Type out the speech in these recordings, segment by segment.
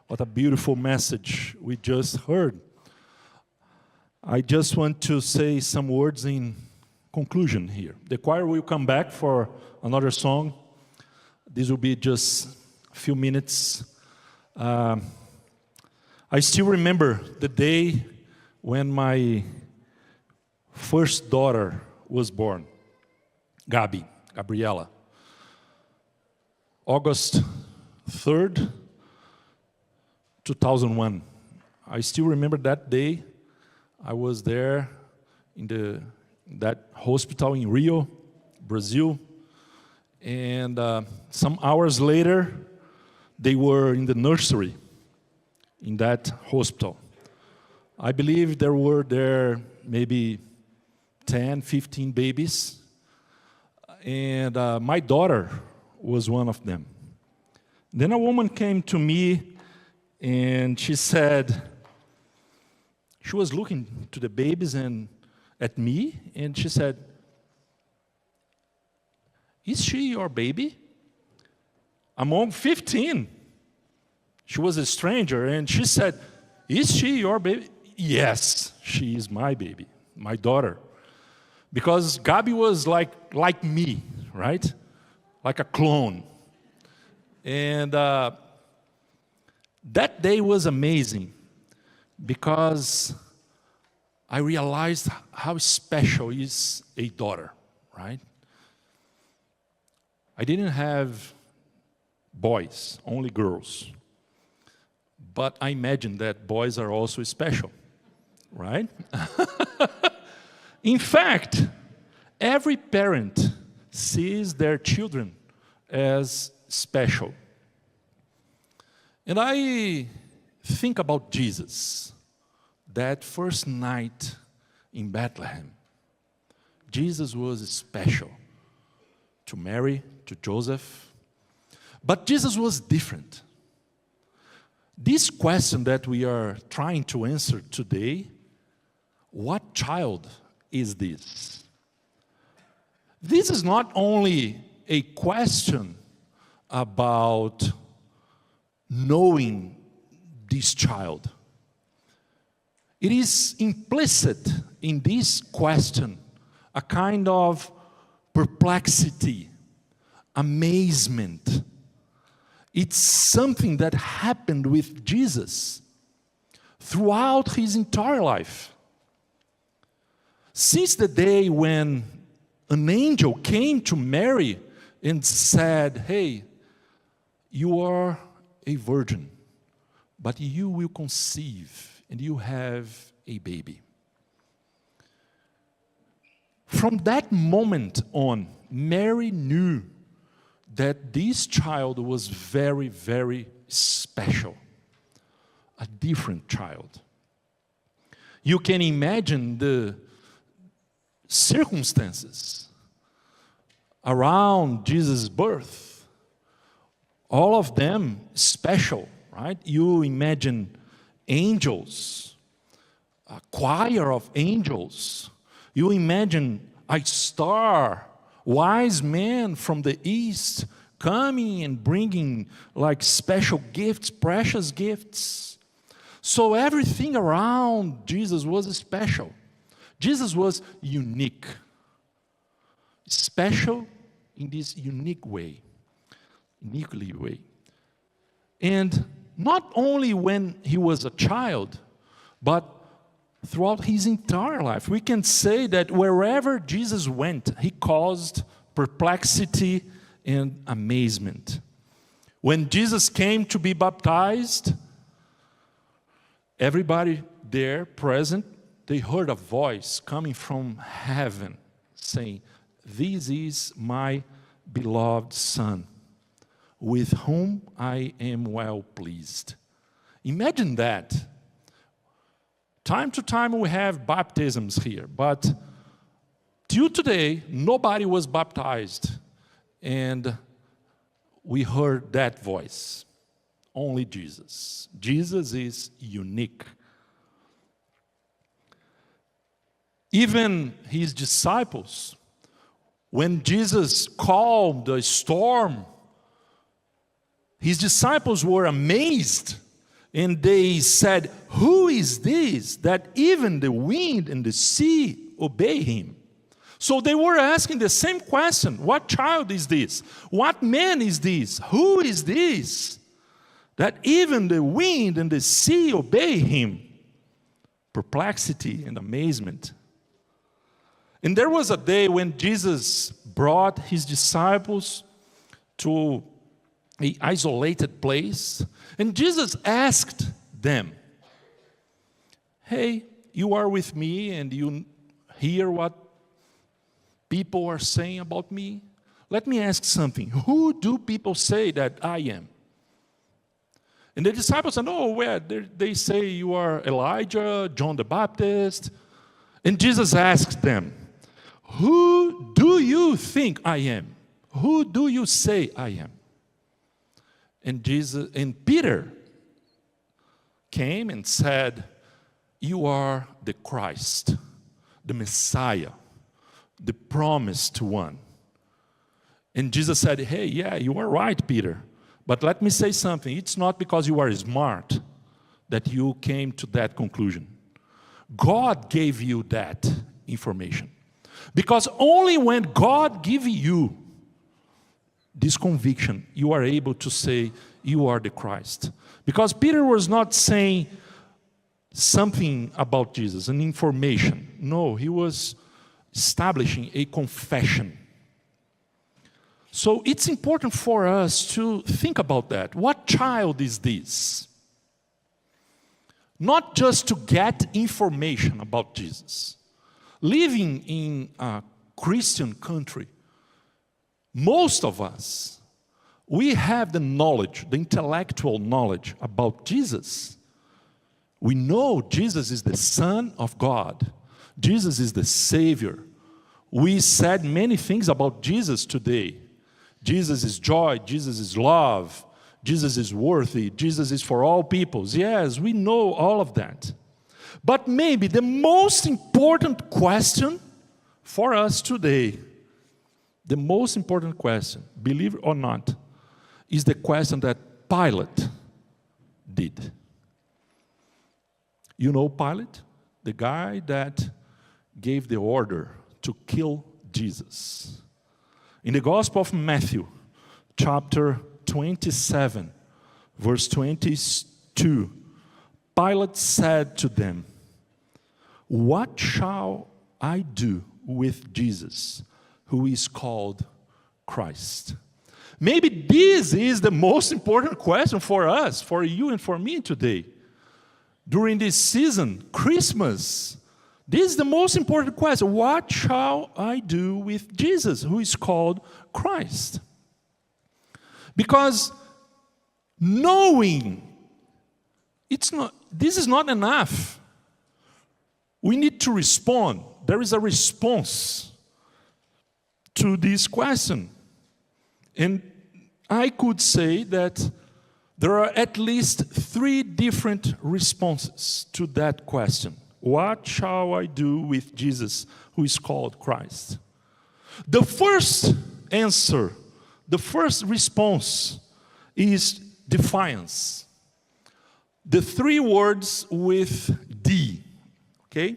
What a beautiful message we just heard. I just want to say some words in conclusion here. The choir will come back for another song. This will be just a few minutes. I still remember the day when my first daughter was born, Gabriela. August 3rd, 2001. I still remember that day. I was there in that hospital in Rio, Brazil. And some hours later, they were in the nursery in that hospital. I believe there were maybe 10, 15 babies. And my daughter was one of them. Then a woman came to me and she said, she was looking to the babies and at me, and she said, "Is she your baby?" Among 15. She was a stranger, and she said, "Is she your baby?" Yes, she is my baby, my daughter. Because Gabi was like me, right? Like a clone. And that day was amazing because I realized how special is a daughter, right? I didn't have boys, only girls. But I imagine that boys are also special, right? In fact, every parent sees their children as special. And I think about Jesus, that first night in Bethlehem. Jesus was special to Mary, to Joseph, but Jesus was different. This question that we are trying to answer today, what child is this? This is not only a question about knowing this child. It is implicit in this question a kind of perplexity, amazement. It's something that happened with Jesus throughout his entire life. Since the day when an angel came to Mary and said, "Hey, you are a virgin, but you will conceive and you have a baby." From that moment on, Mary knew that this child was very, very special, a different child. You can imagine the circumstances around Jesus' birth, all of them special, right? You imagine angels, a choir of angels. You imagine a star, wise men from the east coming and bringing like special gifts, precious gifts. So everything around Jesus was special. Jesus was unique, special in this uniquely way. And not only when he was a child, but throughout his entire life. We can say that wherever Jesus went, he caused perplexity and amazement. When Jesus came to be baptized, everybody there present, they heard a voice coming from heaven saying, "This is my beloved Son, with whom I am well pleased." Imagine that. Time to time we have baptisms here, but till today, nobody was baptized. And we heard that voice. Only Jesus. Jesus is unique. Even his disciples, when Jesus calmed the storm, his disciples were amazed And they said, "Who is this that even the wind and the sea obey him?" So they were asking the same question. What child is this? What man is this? Who is this that even the wind and the sea obey him? Perplexity and amazement. And there was a day when Jesus brought his disciples to an isolated place, and Jesus asked them, "Hey, you are with me and you hear what people are saying about me? Let me ask something. Who do people say that I am?" And the disciples said, "Oh, well, they say you are Elijah, John the Baptist." And Jesus asked them, "Who do you think I am? Who do you say I am?" And Peter came and said, "You are the Christ, the Messiah, the promised one." And Jesus said, "Hey, yeah, you are right, Peter. But let me say something. It's not because you are smart that you came to that conclusion. God gave you that information. Because only when God gives you this conviction, you are able to say you are the Christ." Because Peter was not saying something about Jesus, an information. No, he was establishing a confession. So it's important for us to think about that. What child is this? Not just to get information about Jesus. Living in a Christian country, most of us, we have the knowledge, the intellectual knowledge about Jesus. We know Jesus is the Son of God. Jesus is the Savior. We said many things about Jesus today. Jesus is joy, Jesus is love, Jesus is worthy, Jesus is for all peoples. Yes, we know all of that. But maybe the most important question for us today, the most important question, believe it or not, is the question that Pilate did. You know Pilate? The guy that gave the order to kill Jesus. In the Gospel of Matthew, chapter 27, verse 22, Pilate said to them, "What shall I do with Jesus, who is called Christ?" Maybe this is the most important question for us, for you and for me today. During this season, Christmas, this is the most important question. What shall I do with Jesus, who is called Christ? Because knowing, this is not enough. We need to respond. There is a response to this question. And I could say that there are at least 3 different responses to that question. What shall I do with Jesus, who is called Christ? The first answer, the first response is defiance. The 3 words with D, okay?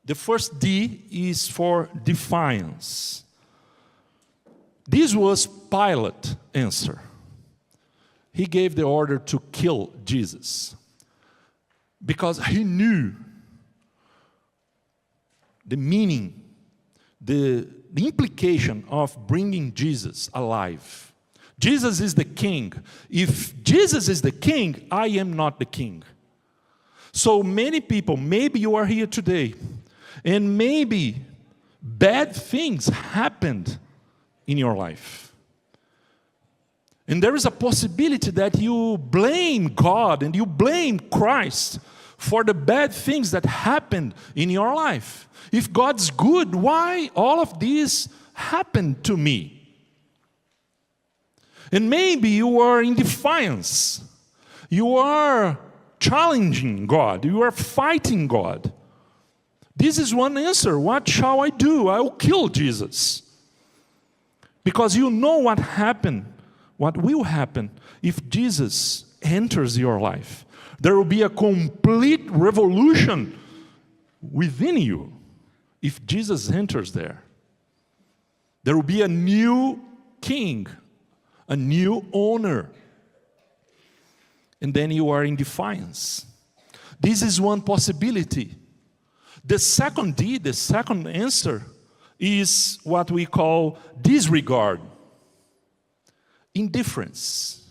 The first D is for defiance. This was Pilate's answer. He gave the order to kill Jesus because he knew the meaning, the implication of bringing Jesus alive. Jesus is the king. If Jesus is the king, I am not the king. So many people, maybe you are here today, and maybe bad things happened in your life. And there is a possibility that you blame God and you blame Christ for the bad things that happened in your life. If God's good, why all of this happened to me? And maybe you are in defiance. You are challenging God. You are fighting God. This is one answer. What shall I do? I will kill Jesus. Because you know what happened, what will happen if Jesus enters your life. There will be a complete revolution within you if Jesus enters there. There will be a new king, a new owner. And then you are in defiance. This is one possibility. The second D, the second answer, is what we call disregard, indifference.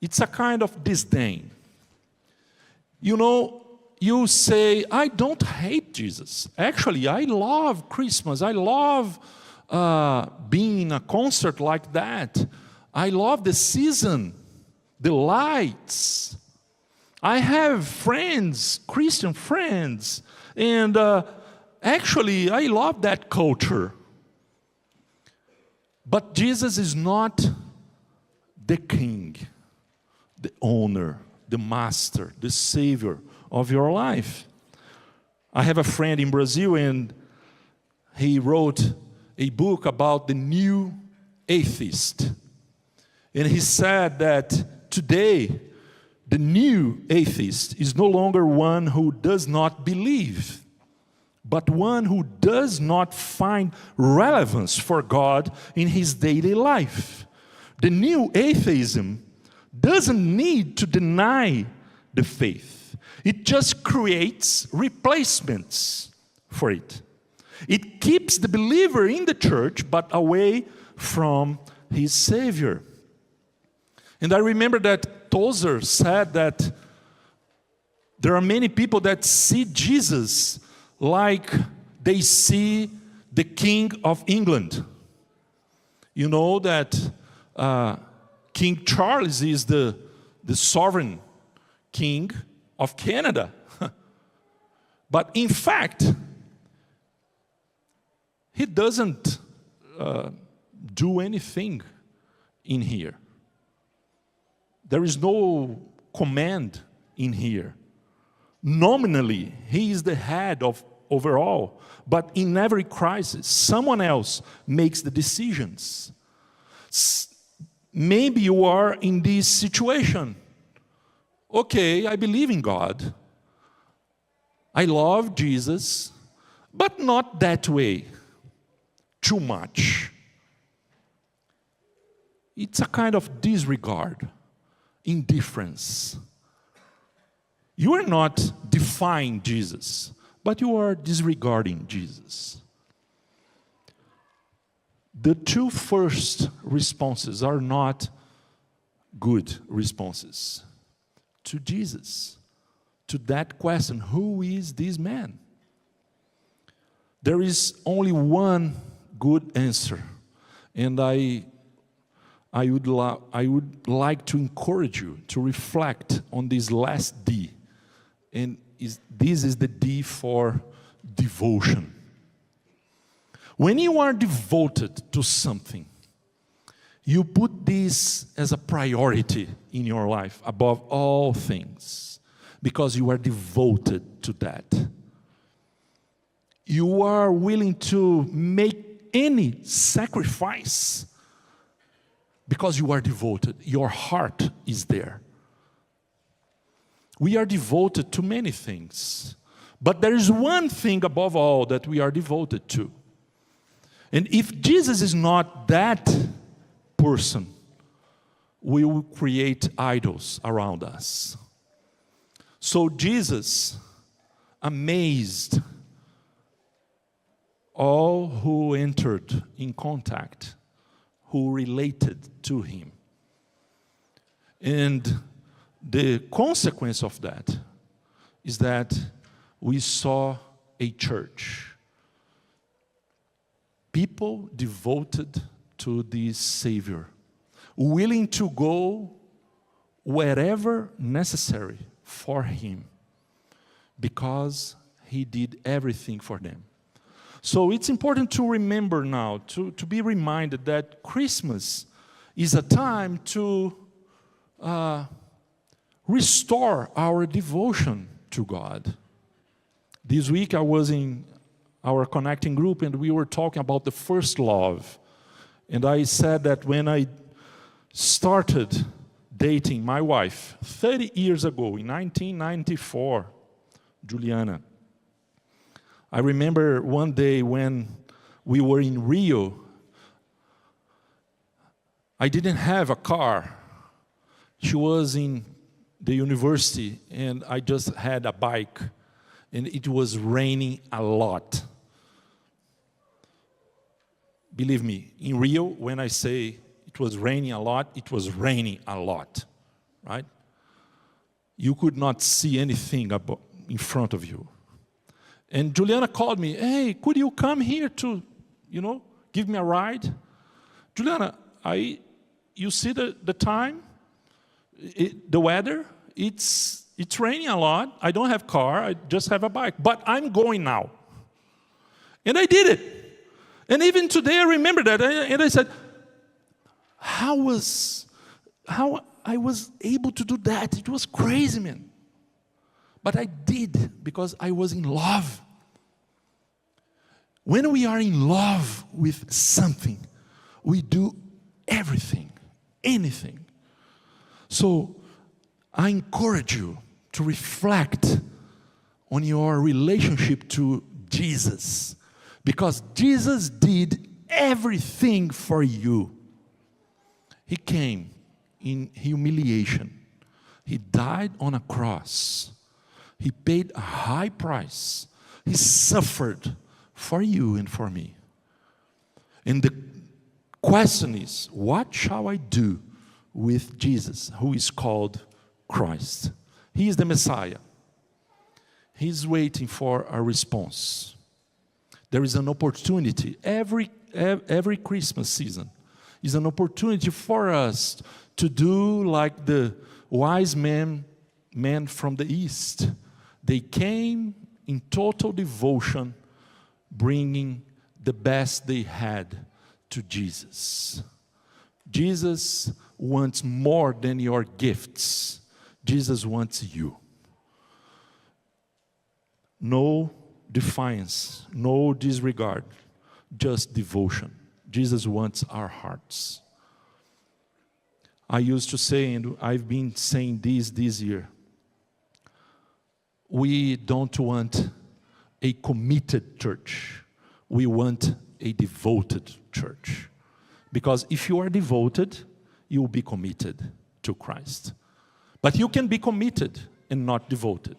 It's a kind of disdain. You know, you say, I don't hate Jesus. Actually, I love Christmas. I love being in a concert like that. I love the season, the lights. I have friends, Christian friends, and actually, I love that culture. But Jesus is not the king, the owner, the master, the savior of your life. I have a friend in Brazil, and he wrote a book about the new atheist. And he said that today, the new atheist is no longer one who does not believe, but one who does not find relevance for God in his daily life. The new atheism doesn't need to deny the faith. It just creates replacements for it. It keeps the believer in the church, but away from his Savior. And I remember that Cesar said that there are many people that see Jesus like they see the King of England. You know that King Charles is the sovereign king of Canada. But in fact, he doesn't do anything in here. There is no command in here. Nominally, he is the head of overall, but in every crisis, someone else makes the decisions. Maybe you are in this situation. Okay, I believe in God. I love Jesus, but not that way. Too much. It's a kind of disregard. Indifference. You are not defying Jesus, but you are disregarding Jesus. The two first responses are not good responses to Jesus, to that question, who is this man? There is only one good answer, and I would like to encourage you to reflect on this last D. And this is the D for devotion. When you are devoted to something, you put this as a priority in your life above all things, because you are devoted to that. You are willing to make any sacrifice because you are devoted. Your heart is there. We are devoted to many things, but there is one thing above all that we are devoted to. And if Jesus is not that person, we will create idols around us. So Jesus amazed all who entered in contact, who related to him. And the consequence of that is that we saw a church. People devoted to this Savior, willing to go wherever necessary for him, because he did everything for them. So it's important to remember now, to be reminded that Christmas is a time to restore our devotion to God. This week I was in our connecting group and we were talking about the first love. And I said that when I started dating my wife 30 years ago, in 1994, Juliana. I remember one day when we were in Rio, I didn't have a car. She was in the university, and I just had a bike, and it was raining a lot. Believe me, in Rio, when I say it was raining a lot, it was raining a lot, right? You could not see anything in front of you. And Juliana called me, hey, could you come here to, give me a ride? Juliana, you see the time, the weather, it's raining a lot. I don't have car, I just have a bike, but I'm going now. And I did it. And even today I remember that, and I said, how I was able to do that? It was crazy, man. But I did because I was in love. When we are in love with something, we do everything, anything. So I encourage you to reflect on your relationship to Jesus, because Jesus did everything for you. He came in humiliation. He died on a cross. He paid a high price. He suffered for you and for me. And the question is, what shall I do with Jesus, who is called Christ? He is the Messiah. He's waiting for a response. There is an opportunity. Every Christmas season is an opportunity for us to do like the wise men from the East. They came in total devotion, bringing the best they had to Jesus. Jesus wants more than your gifts. Jesus wants you. No defiance, no disregard, just devotion. Jesus wants our hearts. I used to say, and I've been saying this year, we don't want a committed church. We want a devoted church. Because if you are devoted, you will be committed to Christ. But you can be committed and not devoted.